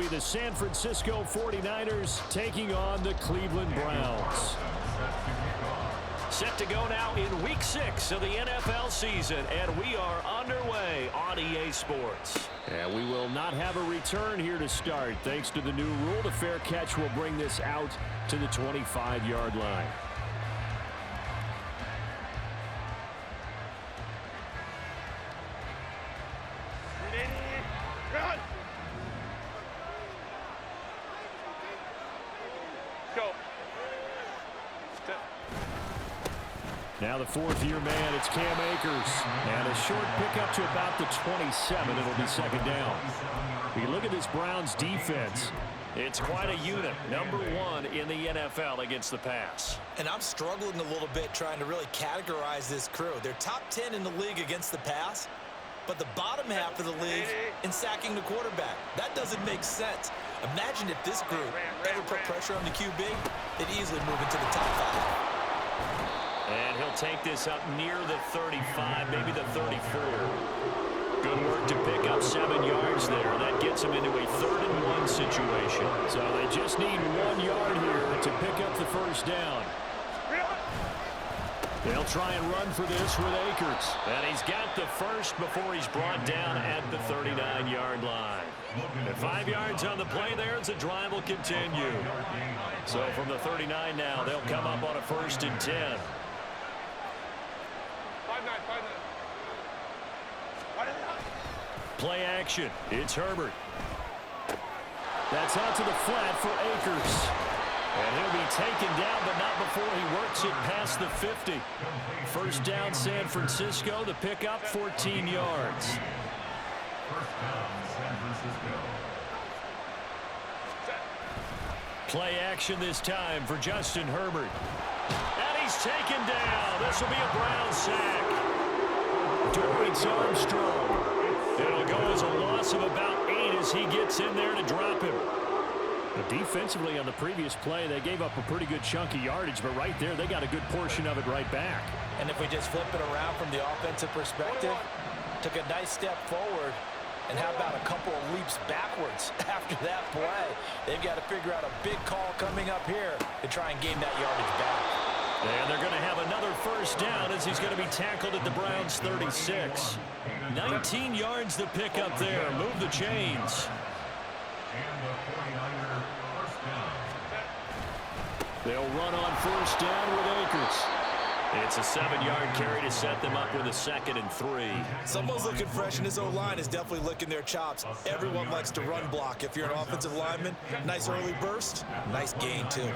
be the San Francisco 49ers taking on the Cleveland Browns. Set to go now in Week 6 of the NFL season, and we are underway on EA Sports. And we will not have a return here to start. Thanks to the new rule, the fair catch will bring this out to the 25-yard line. Now the fourth-year man, it's Cam Akers. And a short pickup to about the 27. It'll be second down. We look at this Browns defense. It's quite a unit. Number 1 in the NFL against the pass. And I'm struggling a little bit trying to really categorize this crew. They're top 10 in the league against the pass, but the bottom half of the league in sacking the quarterback. That doesn't make sense. Imagine if this group ever put pressure on the QB, they'd easily move into the top 5. And he'll take this up near the 35, maybe the 34. Good work to pick up 7 yards there. That gets him into a 3rd-and-1 situation. So they just need 1 yard here to pick up the first down. They'll try and run for this with Akers. And he's got the first before he's brought down at the 39-yard line. And 5 yards on the play there as the drive will continue. So from the 39 now, they'll come up on a 1st and 10. Play action. It's Herbert. That's out to the flat for Akers. And he'll be taken down, but not before he works it past the 50. First down, San Francisco. The pickup, 14 yards. First down, San Francisco. Play action this time for Justin Herbert. And he's taken down. This will be a Brown sack. Dorrance Armstrong. It'll go as a loss of about 8 as he gets in there to drop him. But defensively on the previous play, they gave up a pretty good chunk of yardage, but right there, they got a good portion of it right back. And if we just flip it around from the offensive perspective, took a nice step forward, and how about a couple of leaps backwards after that play? They've got to figure out a big call coming up here to try and gain that yardage back. And they're going to have another first down as he's going to be tackled at the Browns' 36. 19 yards to pick up there. Move the chains. And the 49er first down. They'll run on first down with Akers. It's a 7-yard carry to set them up with a 2nd and 3. Someone's looking fresh, and his O-line is definitely licking their chops. Everyone likes to run block. If you're an offensive lineman, nice early burst, nice gain too.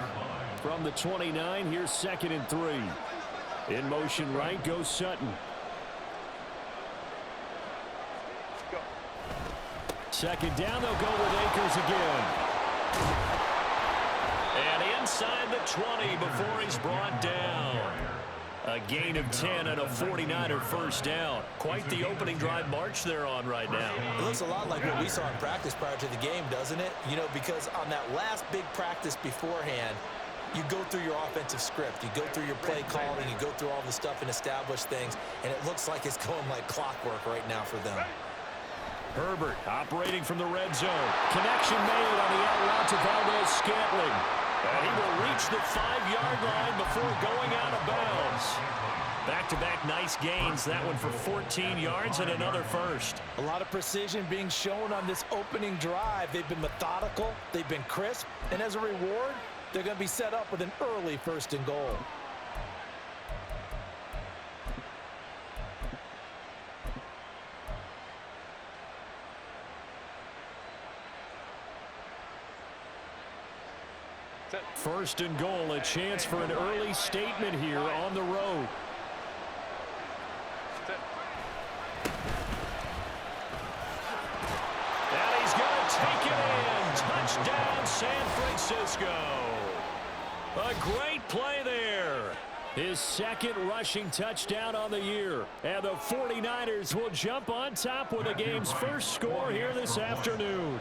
From the 29, here's 2nd and 3. In motion right goes Sutton. Second down, they'll go with Akers again. And inside the 20 before he's brought down. A gain of 10 and a 49er first down. Quite the opening drive march they're on right now. It looks a lot like what we saw in practice prior to the game, doesn't it? You know, because on that last big practice beforehand, you go through your offensive script. You go through your play calling. You go through all the stuff and establish things. And it looks like it's going like clockwork right now for them. Herbert operating from the red zone. Connection made on the out route to Valdez-Scantling. And he will reach the 5-yard line before going out of bounds. Back-to-back nice gains. That one for 14 yards and another first. A lot of precision being shown on this opening drive. They've been methodical. They've been crisp. And as a reward, they're going to be set up with an early 1st and goal. First and goal, a chance for an early statement here on the road. And he's going to take it in. Touchdown, San Francisco. A great play there. His 2nd rushing touchdown on the year. And the 49ers will jump on top with the game's first score here this afternoon.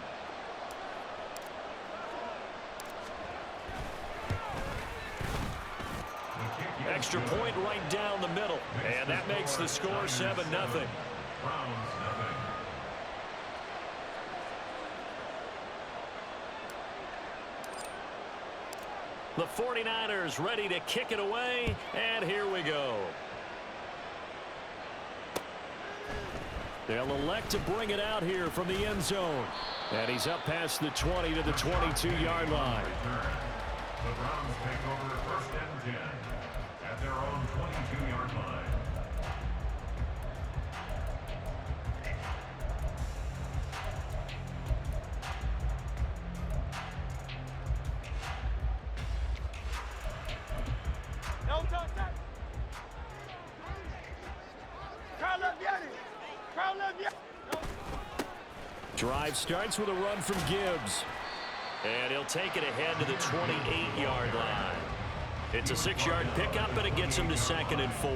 Extra point right down the middle. And that makes the score 7-0. The 49ers ready to kick it away, and here we go. They'll elect to bring it out here from the end zone. And he's up past the 20 to the 22-yard line. The Browns take over 1st and 10 at their own 22-yard line. Drive starts with a run from Gibbs. And he'll take it ahead to the 28-yard line. It's a 6-yard pickup, and it gets him to 2nd and 4.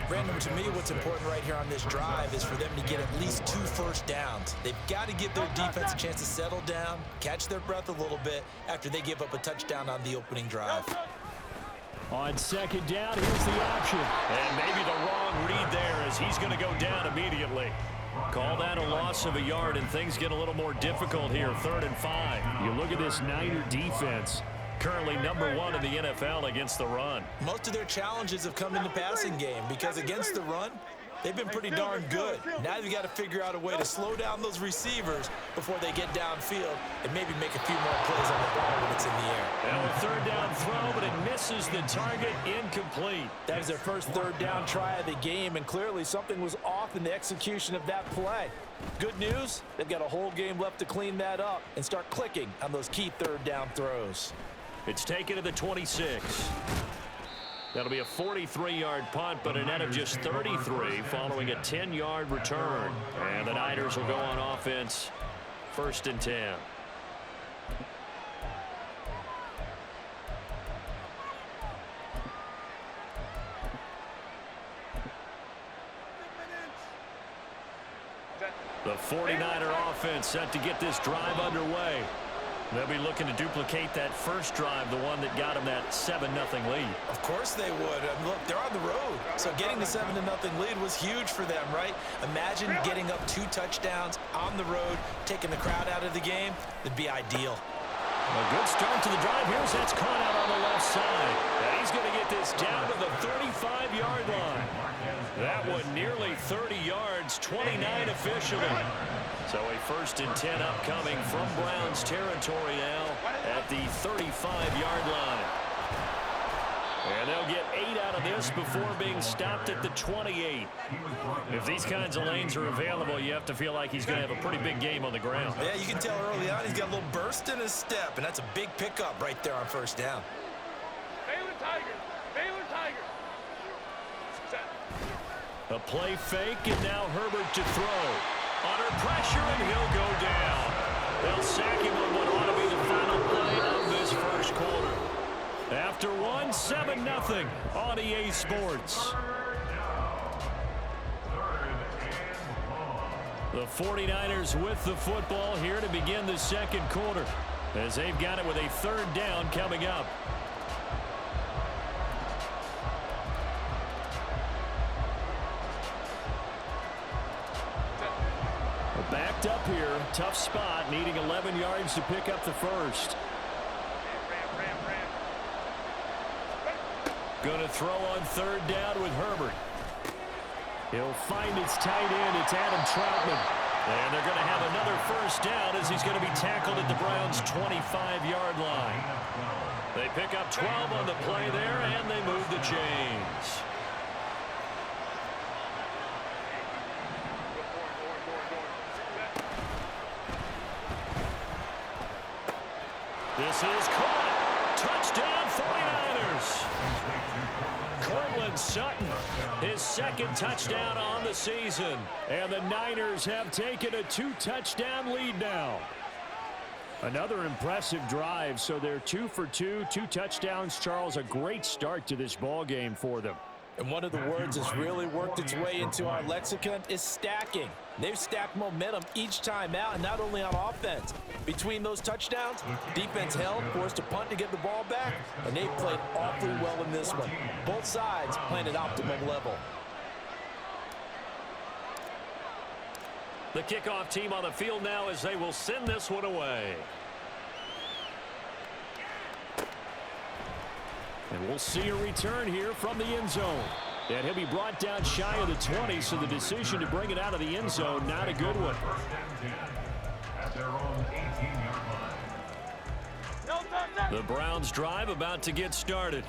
Brandon, to me, what's important right here on this drive is for them to get at least 2 first downs. They've got to give their defense a chance to settle down, catch their breath a little bit after they give up a touchdown on the opening drive. On 2nd down, here's the option. And maybe the wrong read there as he's going to go down immediately. Call that a loss of a yard, and things get a little more difficult here, 3rd and 5. You look at this Niner defense, currently #1 in the NFL against the run. Most of their challenges have come in the passing game because against the run, they've been pretty darn good. Now they've got to figure out a way to slow down those receivers before they get downfield and maybe make a few more plays on the ball when it's in the air. And a 3rd down throw, but it misses the target, incomplete. That was their first 3rd down try of the game, and clearly something was off in the execution of that play. Good news, they've got a whole game left to clean that up and start clicking on those key 3rd down throws. It's taken to the 26. That'll be a 43-yard punt, but a net of just 33 following a 10-yard return. And the Niners will go on offense, 1st and 10. The 49er offense set to get this drive underway. They'll be looking to duplicate that first drive, the one that got them that 7-0 lead. Of course they would. Look, they're on the road. So getting the 7-0 lead was huge for them, right? Imagine getting up 2 touchdowns on the road, taking the crowd out of the game. It'd be ideal. A good start to the drive. Here's that's caught out on the left side. And he's going to get this down to the 35-yard line. That one nearly 30 yards, 29 officially. So a 1st and 10 upcoming from Browns territory now at the 35-yard line. And they'll get 8 out of this before being stopped at the 28. If these kinds of lanes are available, you have to feel like he's going to have a pretty big game on the ground. Yeah, you can tell early on he's got a little burst in his step, and that's a big pickup right there on 1st down. Baylor Tigers! Baylor Tigers! A play fake, and now Herbert to throw. Under pressure, and he'll go down. They'll sack him on what ought to be the final play of this first quarter. After 7-0 on EA Sports. The 49ers with the football here to begin the 2nd quarter, as they've got it with a 3rd down coming up. Backed up here, tough spot, needing 11 yards to pick up the first. Going to throw on 3rd down with Herbert. He'll find his tight end. It's Adam Troutman. And they're going to have another 1st down as he's going to be tackled at the Browns' 25-yard line. They pick up 12 on the play there, and they move the chains. This is caught. Touchdown 49ers. Cortland Sutton, his 2nd touchdown on the season. And the Niners have taken a 2-touchdown lead now. Another impressive drive, so they're 2 for 2, 2 touchdowns. Charles, a great start to this ball game for them. And one of the words that's really worked its way into our lexicon is stacking. They've stacked momentum each time out, and not only on offense. Between those touchdowns, defense held, forced a punt to get the ball back, and they've played awfully well in this one. Both sides playing at optimum level. The kickoff team on the field now as they will send this one away. And we'll see a return here from the end zone. And he'll be brought down shy of the 20, so the decision to bring it out of the end zone, not a good one. First and 10 at their own 18-yard line. The Browns drive about to get started.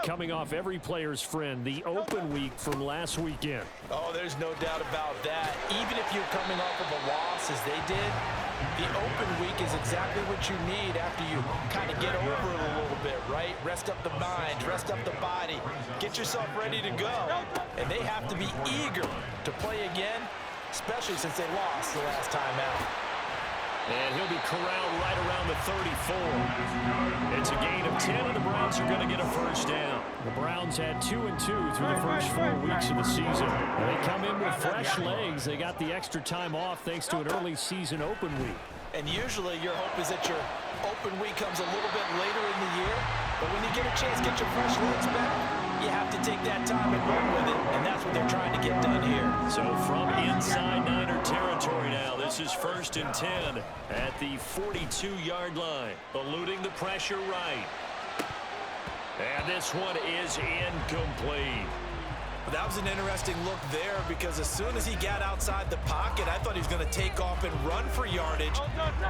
Coming off every player's friend, the open week from last weekend. Oh, there's no doubt about that. Even if you're coming off of a loss as they did, the open week is exactly what you need after you kind of get over it a little bit, right? Rest up the mind, rest up the body, get yourself ready to go. And they have to be eager to play again, especially since they lost the last time out. And he'll be corralled right around the 34. It's a gain of 10, and the Browns are going to get a first down. The Browns had 2-2 through the first 4 weeks of the season. They come in with fresh legs. They got the extra time off thanks to an early season open week. And usually your hope is that your open week comes a little bit later in the year. But when you get a chance to get your fresh legs back, you have to take that time and run with it. And that's what they're trying to get done here. So from inside Niner territory now, this is 1st and 10 at the 42-yard line. Eluding the pressure right. And this one is incomplete. That was an interesting look there because as soon as he got outside the pocket, I thought he was going to take off and run for yardage.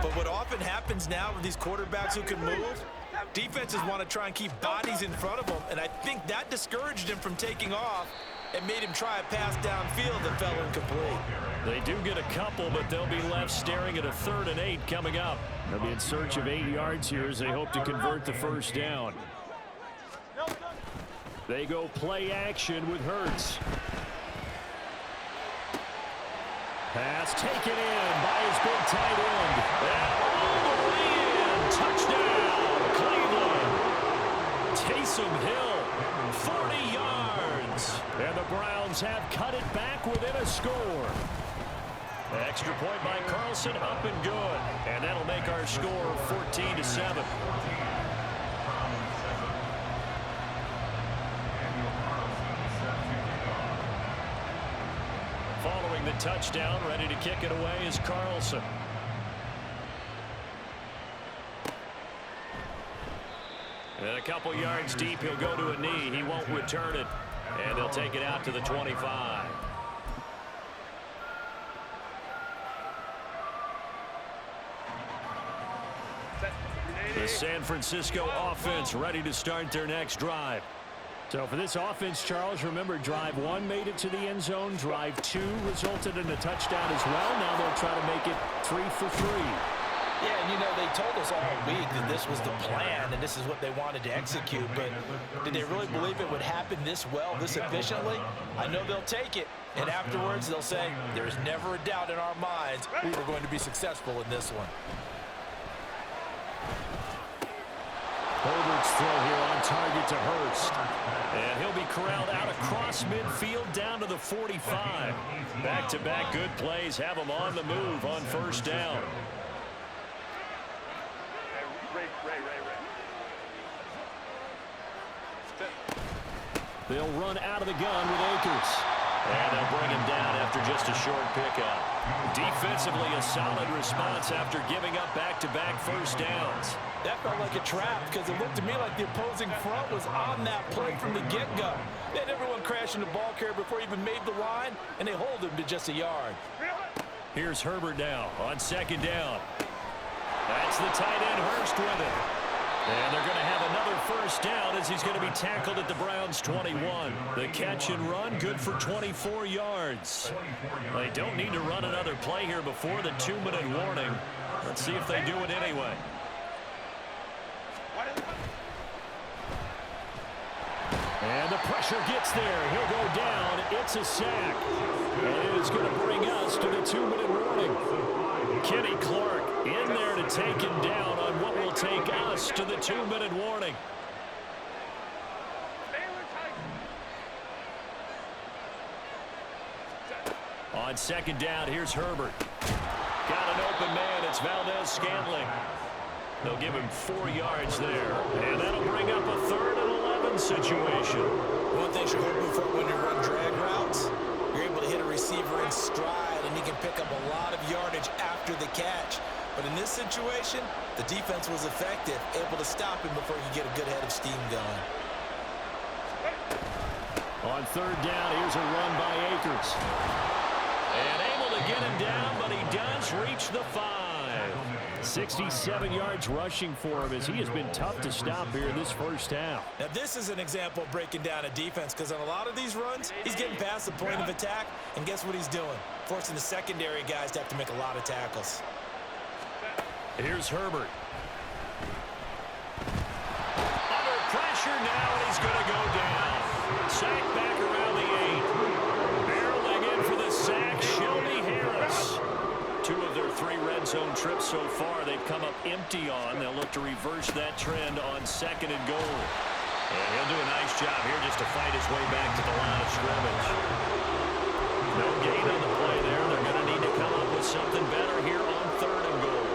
But what often happens now with these quarterbacks who can move, defenses want to try and keep bodies in front of them, and I think that discouraged him from taking off and made him try a pass downfield that fell incomplete. They do get a couple, but they'll be left staring at a 3rd and 8 coming up. They'll be in search of 8 yards here as they hope to convert the first down. They go play action with Hurts. Pass taken in by his big tight end. And all the way in. Touchdown, Cleveland. Taysom Hill, 40 yards. And the Browns have cut it back within a score. Extra point by Carlson, up and good. And that'll make our score 14-7. Following the touchdown, ready to kick it away is Carlson. And a couple yards deep, he'll go to a knee. He won't return it. And they'll take it out to the 25. The San Francisco offense ready to start their next drive. So for this offense, Charles, remember, drive 1 made it to the end zone. Drive 2 resulted in a touchdown as well. Now they'll try to make it 3 for 3. Yeah, and you know, they told us all week that this was the plan and this is what they wanted to execute, but did they really believe it would happen this well, this efficiently? I know they'll take it, and afterwards they'll say, there's never a doubt in our minds we were going to be successful in this one. Herbert's throw here on target to Hurst. And he'll be corralled out across midfield down to the 45. Back-to-back good plays have him on the move on first down. They'll run out of the gun with Akers. And they'll bring him down after just a short pickup. Defensively, a solid response after giving up back-to-back first downs. That felt like a trap because it looked to me like the opposing front was on that play from the get-go. They had everyone crashing the ball carrier before he even made the line, and they hold him to just a yard. Here's Herbert now on second down. That's the tight end Hurst with it. And they're going to have another first down as he's going to be tackled at the Browns' 21. The catch and run, good for 24 yards. They don't need to run another play here before the 2-minute warning. Let's see if they do it anyway. And the pressure gets there. He'll go down. It's a sack. And it is going to bring us to the 2-minute warning. Kenny Clark in there to take him down on what will take us to the 2-minute warning. On second down, here's Herbert. Got an open man. It's Valdez-Scantling. They'll give him 4 yards there. And that'll bring up a 3rd and 11 situation. One thing you're hoping for when you run drag routes, you're able to hit a receiver in stride, and he can pick up a lot of yardage after the catch. But in this situation, the defense was effective, able to stop him before he could get a good head of steam going. On third down, here's a run by Akers. And able to get him down, but he does reach the 5. 67 yards rushing for him as he has been tough to stop here in this first half. Now this is an example of breaking down a defense, because on a lot of these runs, he's getting past the point of attack, and guess what he's doing? Forcing the secondary guys to have to make a lot of tackles. Here's Herbert. Under pressure now, and he's going to go down. Sack back around the 8. Barreling in for the sack, Shelby Harris. 2 of their 3 red zone trips so far they've come up empty on. They'll look to reverse that trend on 2nd and goal. And he'll do a nice job here just to fight his way back to the line of scrimmage. No gain on the play there. They're going to need to come up with something better here on 3rd and goal.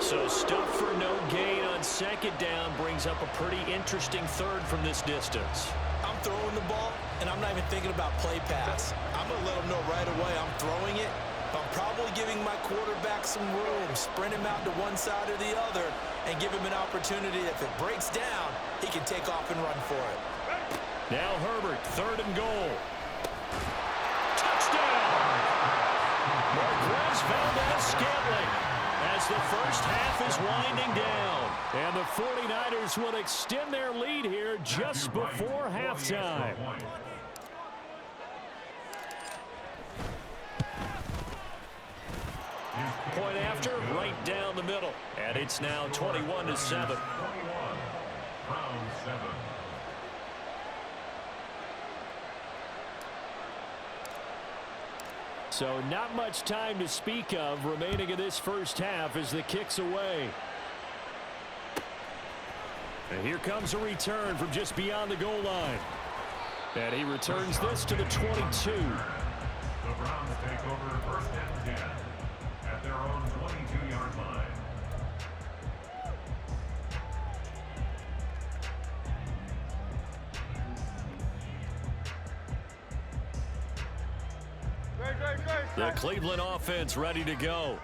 So stuff for no gain on 2nd down brings up a pretty interesting 3rd from this distance. I'm throwing the ball, and I'm not even thinking about play pass. I'm going to let them know right away I'm throwing it. But I'm probably giving my quarterback some room, sprint him out to one side or the other, and give him an opportunity. If it breaks down, he can take off and run for it. Now Herbert, 3rd and goal. Touchdown! Marquez Valdez-Scantling as the first half is winding down. And the 49ers will extend their lead here just before halftime. Point after, right down the middle. And it's now 21-7. So not much time to speak of remaining in this first half as the kick's away. And here comes a return from just beyond the goal line. And he returns this to the 22. The Browns take over 1st and 10 at their own 22-yard line. The Cleveland offense ready to go.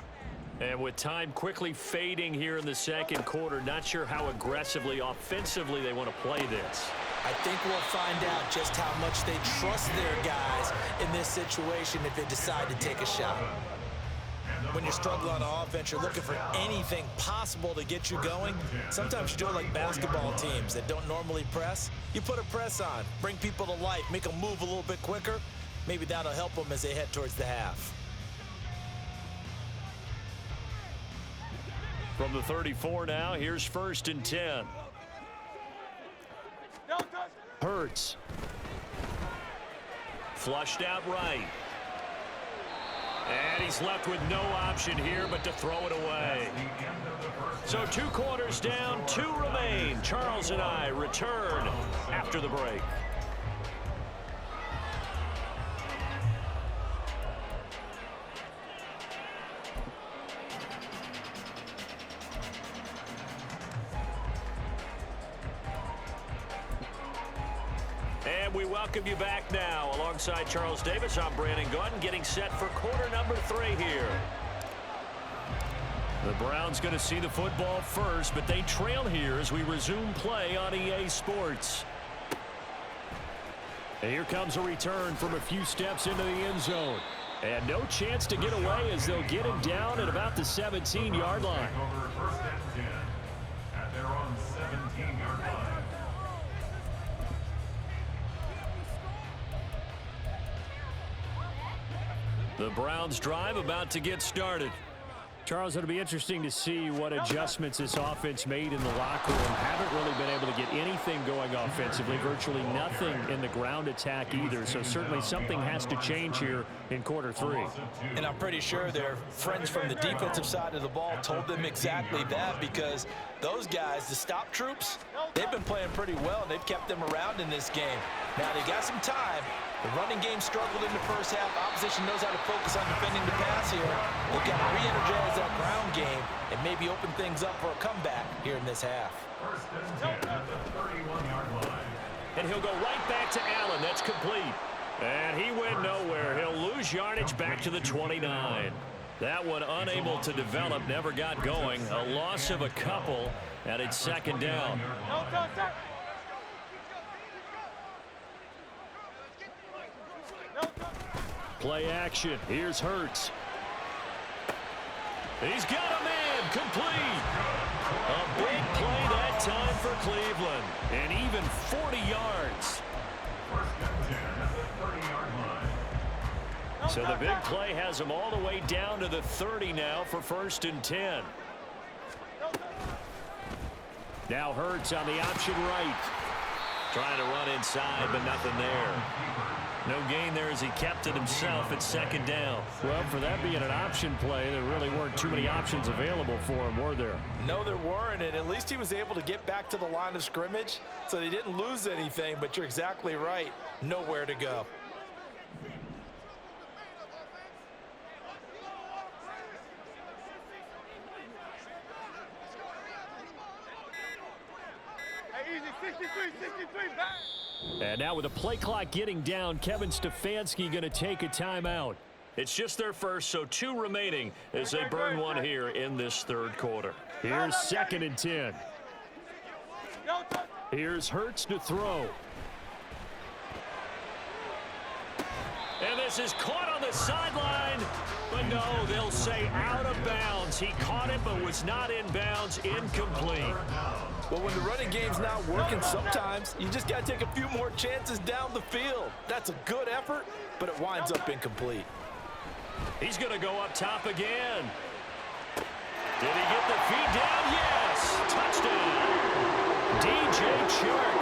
And with time quickly fading here in the 2nd quarter, not sure how aggressively, offensively they want to play this. I think we'll find out just how much they trust their guys in this situation if they decide to take a shot. When you're struggling on offense, you're looking for anything possible to get you going. Sometimes you do it like basketball teams that don't normally press. You put a press on, bring people to life, make them move a little bit quicker. Maybe that'll help them as they head towards the half. From the 34 now, here's 1st and 10. Hurts. Flushed out right. And he's left with no option here but to throw it away. So 2 quarters down, 2 remain. Charles and I return after the break. And we welcome you back now. Alongside Charles Davis, I'm Brandon Gunn, getting set for quarter number 3 here. The Browns going to see the football first, but they trail here as we resume play on EA Sports. And here comes a return from a few steps into the end zone. And no chance to get away as they'll get him down at about the 17-yard line. Over 1st and 10 at their own 17-yard line. The Browns drive about to get started. Charles, it'll be interesting to see what adjustments this offense made in the locker room. Haven't really been able to get anything going offensively, virtually nothing in the ground attack either. So certainly something has to change here in quarter 3. And I'm pretty sure their friends from the defensive side of the ball told them exactly that, because those guys, the stop troops, they've been playing pretty well. They've kept them around in this game. Now they got some time. The running game struggled in the first half. Opposition knows how to focus on defending the pass here. They've got to re-energize that ground game and maybe open things up for a comeback here in this half. 1st and 10 at the 31-yard line. And he'll go right back to Allen. That's complete. And he went nowhere. He'll lose yardage back to the 29. That one unable to develop, never got going. A loss of a couple, and it's 2nd down. Play action. Here's Hurts. He's got a man complete. A big play that time for Cleveland. And even 40 yards. First and 10 at the 30-yard line. So the big play has him all the way down to the 30 now for 1st and 10. Now Hurts on the option right. Trying to run inside, but nothing there. No gain there as he kept it himself at 2nd down. Well, for that being an option play, there really weren't too many options available for him, were there? No, there weren't, and at least he was able to get back to the line of scrimmage, so they didn't lose anything, but you're exactly right. Nowhere to go. Hey, easy, 63, back. And now with the play clock getting down, Kevin Stefanski going to take a timeout. It's just their first, so 2 remaining as they burn one here in this 3rd quarter. Here's 2nd and 10. Here's Hurts to throw. And this is caught on the sideline. But no, they'll say out of bounds. He caught it but was not in bounds. Incomplete. Well, when the running game's not working, sometimes you just got to take a few more chances down the field. That's a good effort, but it winds up incomplete. He's going to go up top again. Did he get the feed down? Yes. Touchdown. DJ Chark,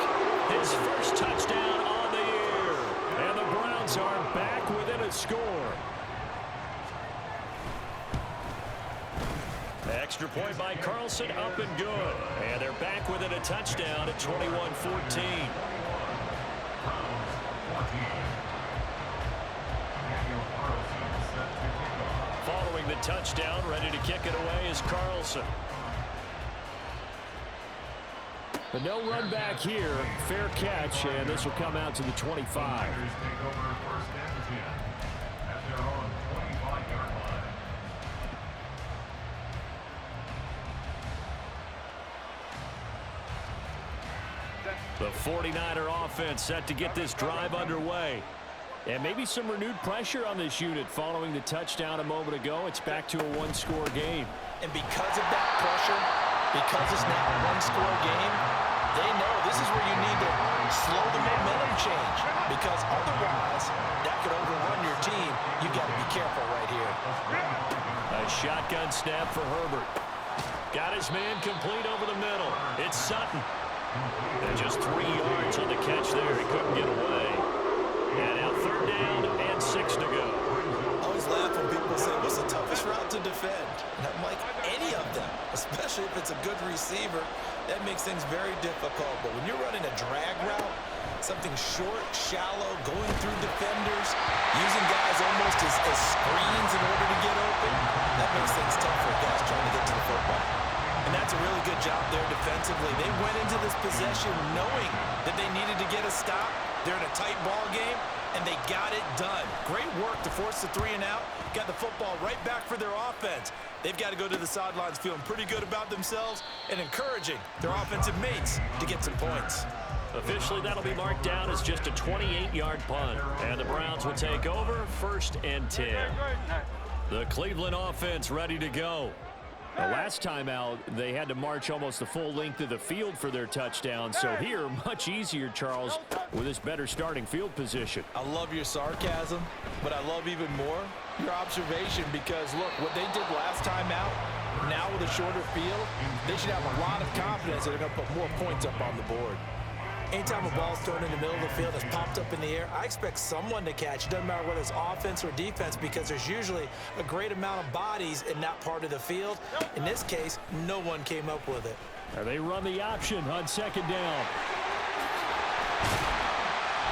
his first touchdown on the year. And the Browns are back within a score. Extra point by Carlson, up and good. And they're back within a touchdown at 21-14. Following the touchdown, ready to kick it away is Carlson. But no run back here. Fair catch, and this will come out to the 25. The 49er offense set to get this drive underway. And maybe some renewed pressure on this unit following the touchdown a moment ago. It's back to a one-score game. And because of that pressure, because it's now a one-score game, they know this is where you need to slow the momentum change. Because otherwise, that could overrun your team. You've got to be careful right here. A shotgun snap for Herbert. Got his man complete over the middle. It's Sutton. And just 3 yards on the catch there. He couldn't get away. And now 3rd down and 6 to go. I always laugh when people say, what's the toughest route to defend? And I'm like, any of them, especially if it's a good receiver. That makes things very difficult. But when you're running a drag route, something short, shallow, going through defenders, using guys almost as screens in order to get open, that makes things tough for guys trying to get to the football. And that's a really good job there defensively. They went into this possession knowing that they needed to get a stop. They're in a tight ball game, and they got it done. Great work to force the 3 and out. Got the football right back for their offense. They've got to go to the sidelines feeling pretty good about themselves and encouraging their offensive mates to get some points. Officially, that'll be marked down as just a 28-yard punt. And the Browns will take over 1st and 10. The Cleveland offense ready to go. The last time out, they had to march almost the full length of the field for their touchdown. So here, much easier, Charles, with this better starting field position. I love your sarcasm, but I love even more your observation because, look, what they did last time out, now with a shorter field, they should have a lot of confidence that they're going to put more points up on the board. Anytime a ball's thrown in the middle of the field that's popped up in the air, I expect someone to catch. It doesn't matter whether it's offense or defense because there's usually a great amount of bodies in that part of the field. In this case, no one came up with it. And they run the option on 2nd down.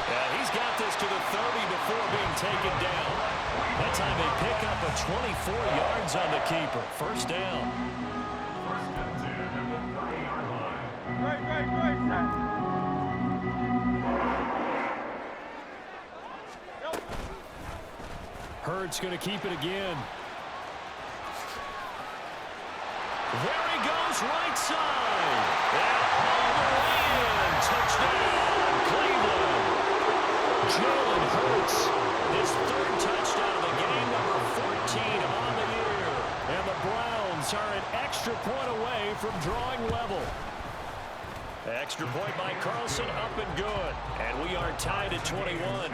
Yeah, he's got this to the 30 before being taken down. That time they pick up a 24 yards on the keeper. 1st down. First and 10 at the 30-yard line. Right. Hurts going to keep it again. There he goes, right side. And all the way in. Touchdown, Cleveland. Jalen Hurts, his 3rd touchdown away from drawing level. Extra point by Carlson, up and good. And we are tied at 21.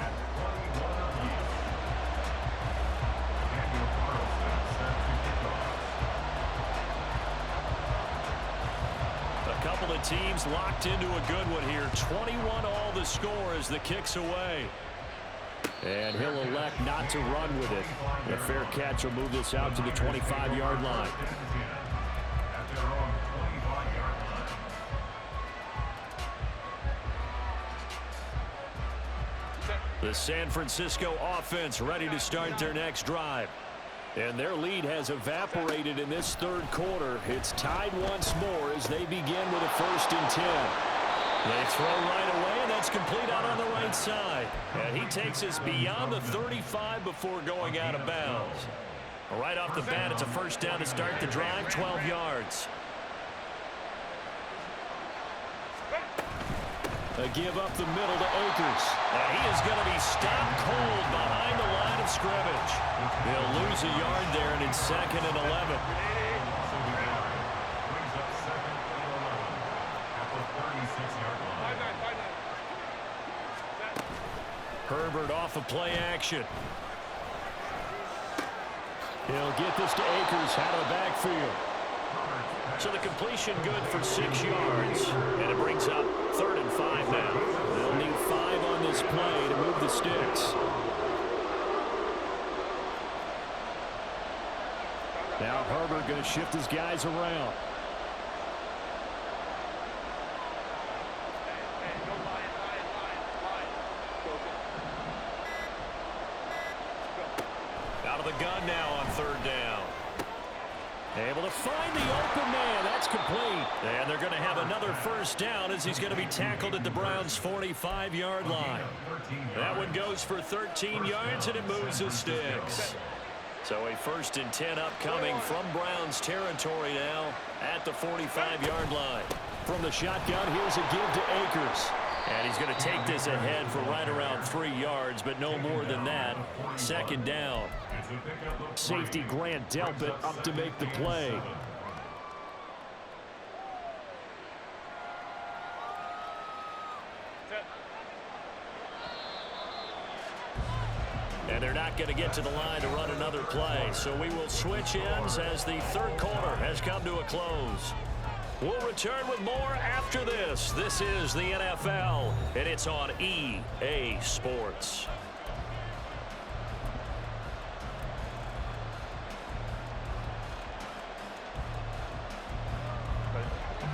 A couple of teams locked into a good one here. 21 all the score as the kick's away. And he'll elect not to run with it. A fair catch will move this out to the 25-yard line. The San Francisco offense ready to start their next drive. And their lead has evaporated in this third quarter. It's tied once more as they begin with a 1st and 10. They throw right away, and that's complete out on the right side. And he takes us beyond the 35 before going out of bounds. Right off the bat, it's a 1st down to start the drive, 12 yards. A give up the middle to Akers. And he is going to be stopped cold behind the line of scrimmage. He'll lose a yard there, and it's 2nd and 11. Herbert off of play action. He'll get this to Akers out of the backfield. So the completion good for 6 yards. And it brings up 3rd and 5 now. They'll need 5 on this play to move the sticks. Now Herbert going to shift his guys around. Out of the gun now on 3rd down. Able to find the open man. That's complete. And they're going to have another 1st down as he's going to be tackled at the Browns' 45-yard line. That one goes for 13 yards, and it moves the sticks. So a 1st and 10 upcoming from Browns territory now at the 45-yard line. From the shotgun, here's a give to Akers. And he's going to take this ahead for right around 3 yards, but no more than that. 2nd down. Safety Grant Delpit up to make the play. And they're not going to get to the line to run another play. So we will switch ends as the third quarter has come to a close. We'll return with more after this. This is the NFL, and it's on EA Sports.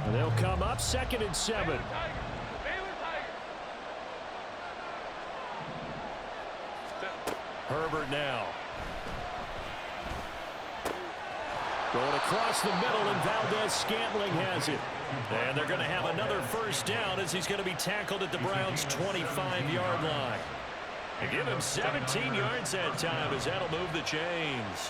And they'll come up 2nd and 7. Herbert now. Going across the middle, and Valdez-Scantling has it. And they're going to have another 1st down as he's going to be tackled at the Browns' 25-yard line. And give him 17 yards that time as that'll move the chains.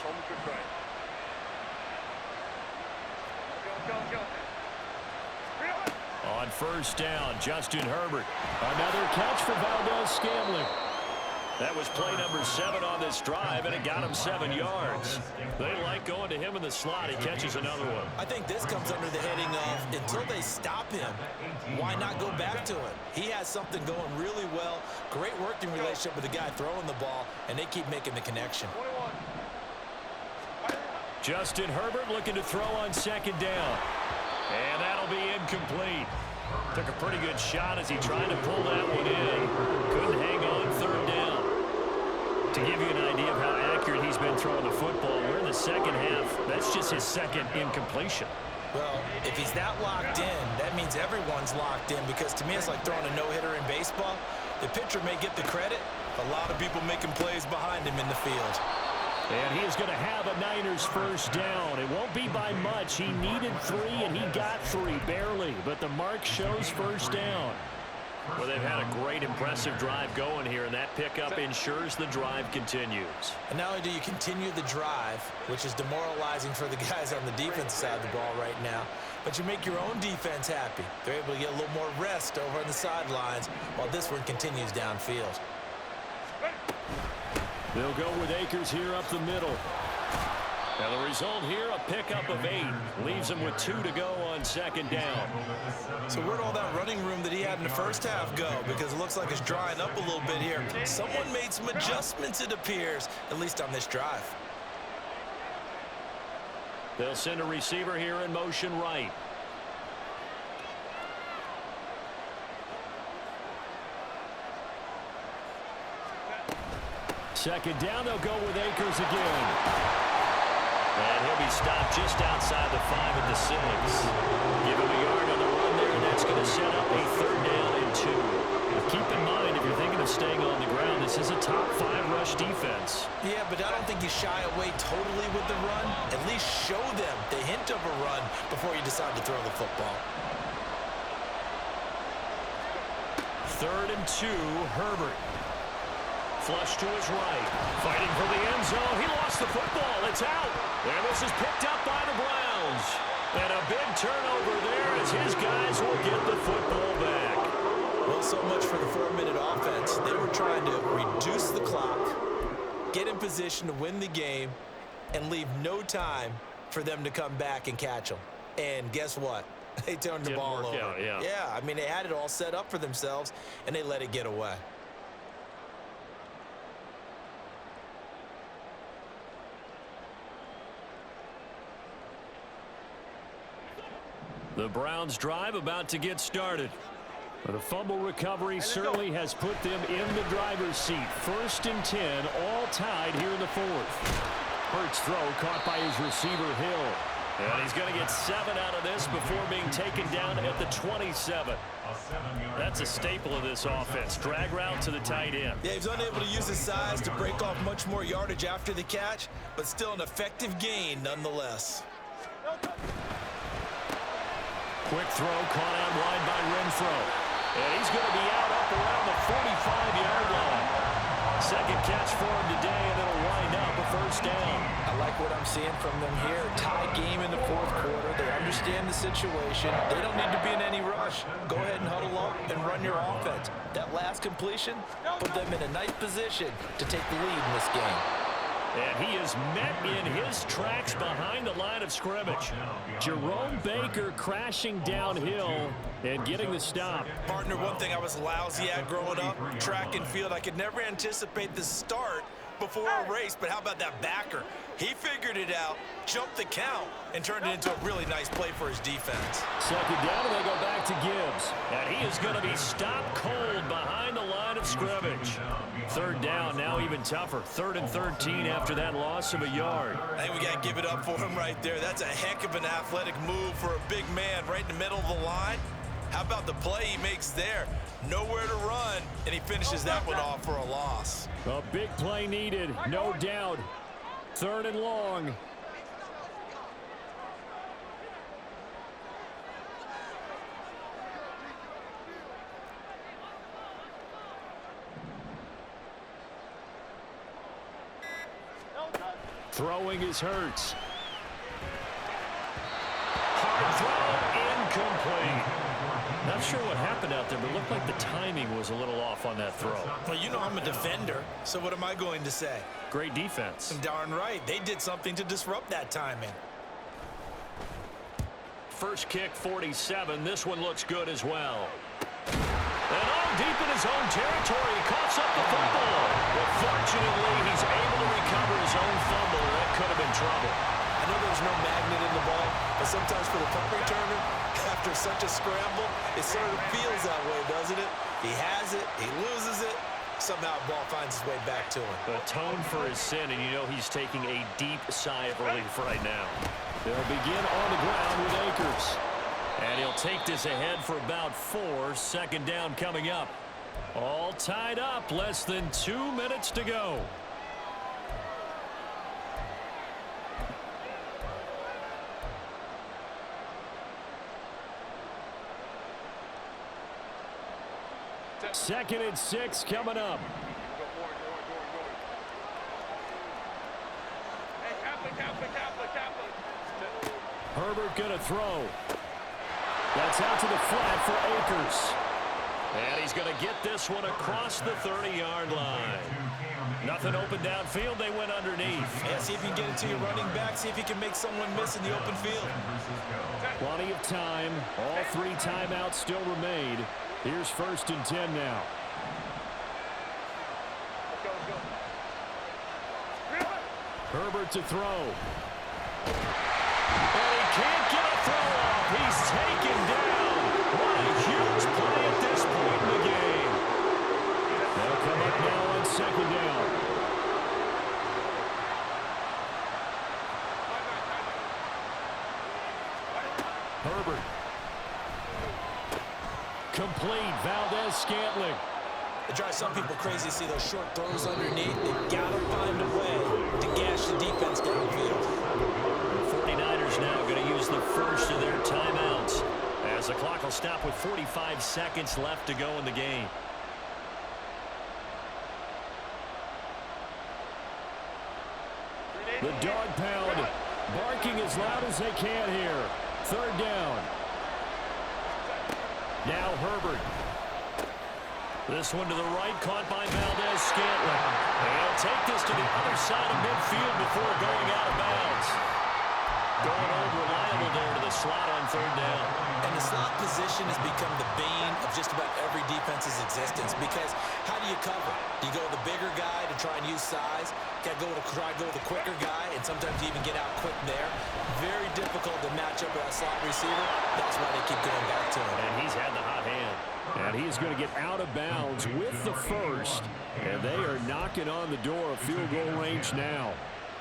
On 1st down, Justin Herbert. Another catch for Valdez-Scantling. That was play number 7 on this drive, and it got him 7 yards. They like going to him in the slot. He catches another one. I think this comes under the heading of until they stop him, why not go back to him? He has something going really well. Great working relationship with the guy throwing the ball, and they keep making the connection. Justin Herbert looking to throw on 2nd down. And that'll be incomplete. Took a pretty good shot as he tried to pull that one in. Couldn't hang on 3rd down. To give you an idea of how accurate he's been throwing the football, we're in the 2nd half. That's just his 2nd incompletion. Well, if he's that locked in, that means everyone's locked in, because to me it's like throwing a no-hitter in baseball. The pitcher may get the credit. A lot of people making plays behind him in the field. And he is going to have a Niners 1st down. It won't be by much. He needed 3, and he got 3, barely. But the mark shows 1st down. Well, they've had a great, impressive drive going here, and that pickup ensures the drive continues. And not only do you continue the drive, which is demoralizing for the guys on the defense side of the ball right now, but you make your own defense happy. They're able to get a little more rest over on the sidelines while this one continues downfield. They'll go with Akers here up the middle. And the result here, a pickup of 8. Leaves him with 2 to go on second down. So where'd all that running room that he had in the first half go? Because it looks like it's drying up a little bit here. Someone made some adjustments, it appears, at least on this drive. They'll send a receiver here in motion right. Second down, they'll go with Akers again. And he'll be stopped just outside the 5 at the 6. Give him a yard on the run there, and that's going to set up a 3rd down and 2. Now keep in mind, if you're thinking of staying on the ground, this is a top 5 rush defense. Yeah, but I don't think you shy away totally with the run. At least show them the hint of a run before you decide to throw the football. 3rd and 2, Herbert. Flush to his right. Fighting for the end zone. He lost the football. It's out. And this is picked up by the Browns. And a big turnover there as his guys will get the football back. Well, so much for the 4-minute offense. They were trying to reduce the clock, get in position to win the game, and leave no time for them to come back and catch them. And guess what? They turned the ball over. Out, yeah. Yeah, I mean, they had it all set up for themselves, and they let it get away. The Browns drive about to get started. The fumble recovery certainly has put them in the driver's seat. 1st and 10, all tied here in the 4th. Hurts throw caught by his receiver Hill. And he's going to get 7 out of this before being taken down at the 27. That's a staple of this offense. Drag route to the tight end. Yeah, he's unable to use his size to break off much more yardage after the catch, but still an effective gain nonetheless. Quick throw caught out wide by Renfro. And he's going to be out up around the 45-yard line. Second catch for him today, and it'll wind up a 1st down. I like what I'm seeing from them here. Tie game in the 4th quarter. They understand the situation. They don't need to be in any rush. Go ahead and huddle up and run your offense. That last completion put them in a nice position to take the lead in this game. And he is met in his tracks behind the line of scrimmage. Jerome Baker crashing downhill and getting the stop. Partner, one thing I was lousy at growing up, track and field, I could never anticipate the start before a race, but how about that backer? He figured it out, jumped the count, and turned it into a really nice play for his defense. Second down, and they go back to Gibbs. And he is going to be stopped cold behind the line of scrimmage. 3rd down, now even tougher. 3rd and 13 after that loss of a yard. I think we got to give it up for him right there. That's a heck of an athletic move for a big man right in the middle of the line. How about the play he makes there? Nowhere to run, and he finishes that one off for a loss. A big play needed, no doubt. 3rd and long. Throwing is Hurts. Hard throw, incomplete. Not sure what happened out there, but it looked like the timing was a little off on that throw. Well, you know I'm a defender, so what am I going to say? Great defense. Darn right. They did something to disrupt that timing. First kick, 47. This one looks good as well. And all deep in his own territory, he coughs up the football. But fortunately, he's able to recover his own fumble. That could have been trouble. I know there's no magnet in the ball, but sometimes for the punt returner, after such a scramble, it sort of feels that way, doesn't it? He has it, he loses it, somehow the ball finds its way back to him. Atone for his sin, and you know he's taking a deep sigh of relief right now. They'll begin on the ground with Akers. And he'll take this ahead for about 4. 2nd down coming up. All tied up, less than 2 minutes to go. Second and 6 coming up. Herbert gonna throw. That's out to the flat for Akers. And he's going to get this one across the 30-yard line. Nothing open downfield. They went underneath. Yeah, see if you can get it to your running back. See if you can make someone miss in the open field. Plenty of time. All 3 timeouts still remain. Here's 1st and 10 now. Herbert to throw. And he can't get a throw off. He's taken down. What a huge play at this point in the game. They'll come up now on 2nd down. Herbert. Complete. Valdez-Scantling. It drives some people crazy to see those short throws underneath. They've got to find a way to gash the defense downfield. The 49ers now going to use the first of their timeouts as the clock will stop with 45 seconds left to go in the game. The dog pound barking as loud as they can here. 3rd down. Now Herbert. This one to the right, caught by Valdez-Scantling. They'll take this to the other side of midfield before going out of bounds. Going old reliable there to the slot on 3rd down. And the slot position has become the bane of just about every defense's existence because how do you cover? Do you go with the bigger guy to try and use size? Got to try to go with the quicker guy, and sometimes you even get out quick there. Very difficult to match up with that slot receiver. That's why they keep going back to him. And he's had the hot hand. And he's going to get out of bounds with the first. And they are knocking on the door of field goal range now.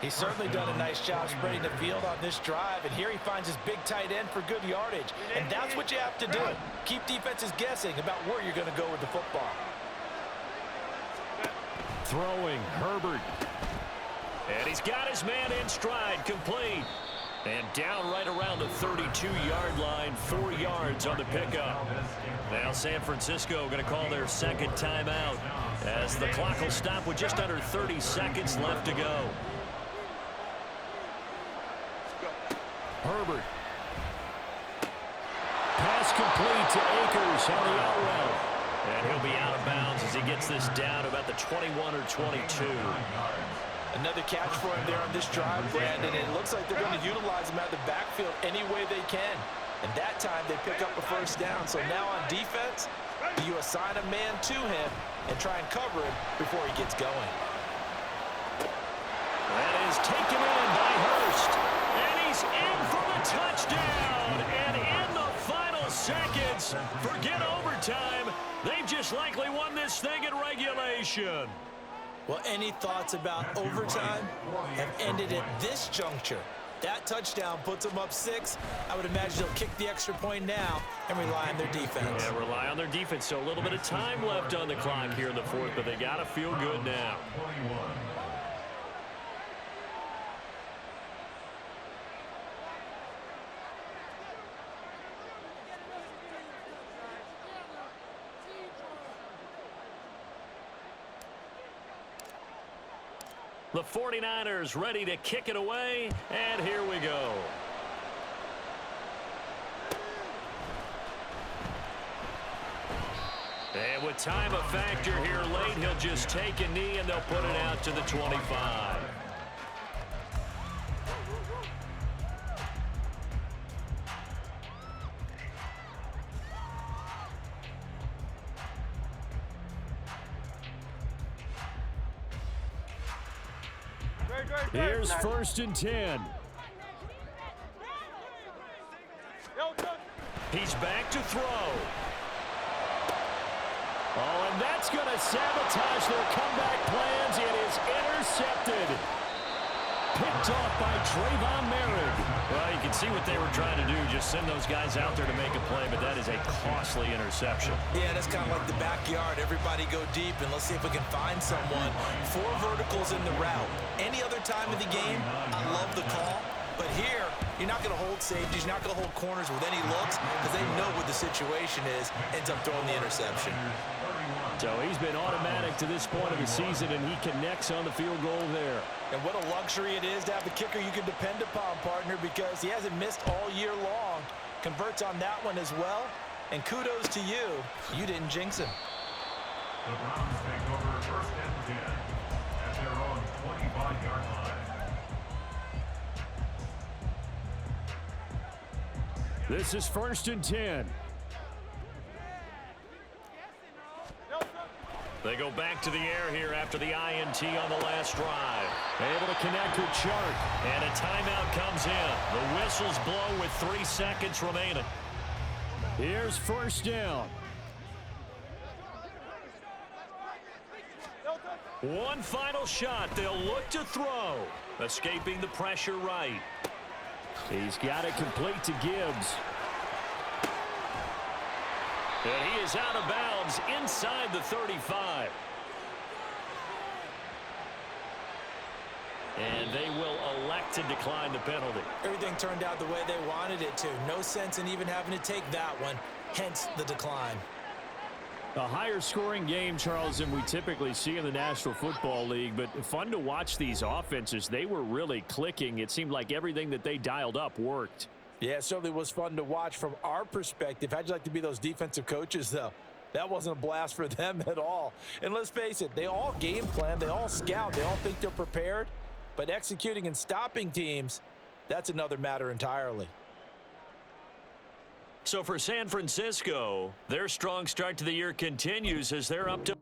He's certainly done a nice job spreading the field on this drive, and here he finds his big tight end for good yardage. And that's what you have to do. Keep defenses guessing about where you're going to go with the football. Throwing, Herbert. And he's got his man in stride, complete. And down right around the 32-yard line, 4 yards on the pickup. Now San Francisco going to call their 2nd timeout as the clock will stop with just under 30 seconds left to go. Herbert. Pass complete to Akers on the out route. And he'll be out of bounds as he gets this down about the 21 or 22. Another catch for him there on this drive, Brandon, and it looks like they're going to utilize him out of the backfield any way they can. And that time they pick up a 1st down. So now on defense, do you assign a man to him and try and cover him before he gets going? That is taken in by Hurst. And he's in for the touchdown. And in the final seconds, forget overtime. They've just likely won this thing in regulation. Well, any thoughts about overtime have ended at this juncture. That touchdown puts them up 6. I would imagine they'll kick the extra point now and rely on their defense. Yeah, rely on their defense. So a little bit of time left on the clock here in the 4th, but they got to feel good now. The 49ers ready to kick it away, and here we go. And with time a factor here late, he'll just take a knee, and they'll put it out to the 25. Here's 1st and 10. He's back to throw. Oh, and that's going to sabotage their comeback plans. It is intercepted. Picked off by Trayvon Merritt. Well, you can see what they were trying to do, just send those guys out there to make a play, but that is a costly interception. Yeah, that's kind of like the backyard. Everybody go deep, and let's see if we can find someone. 4 verticals in the route. Any other time of the game, I love the call. But here, you're not going to hold safeties. You're not going to hold corners with any looks because they know what the situation is. Ends up throwing the interception. So he's been automatic to this point of the season, and he connects on the field goal there. And what a luxury it is to have a kicker you can depend upon, partner, because he hasn't missed all year long. Converts on that one as well. And kudos to you. You didn't jinx him. The Browns take over first and 10 at their own 25-yard line. This is first and 10. They go back to the air here after the INT on the last drive. Able to connect with Chark. And a timeout comes in. The whistles blow with 3 seconds remaining. Here's first down. One final shot. They'll look to throw. Escaping the pressure right. He's got it complete to Gibbs. And he is out of bounds inside the 35. And they will elect to decline the penalty. Everything turned out the way they wanted it to. No sense in even having to take that one, hence the decline. A higher scoring game, Charles, than we typically see in the National Football League, but fun to watch these offenses. They were really clicking. It seemed like everything that they dialed up worked. Yeah, it certainly was fun to watch from our perspective. How'd you like to be those defensive coaches, though? That wasn't a blast for them at all. And let's face it, they all game plan, they all scout, they all think they're prepared. But executing and stopping teams, that's another matter entirely. So for San Francisco, their strong start to the year continues as they're up to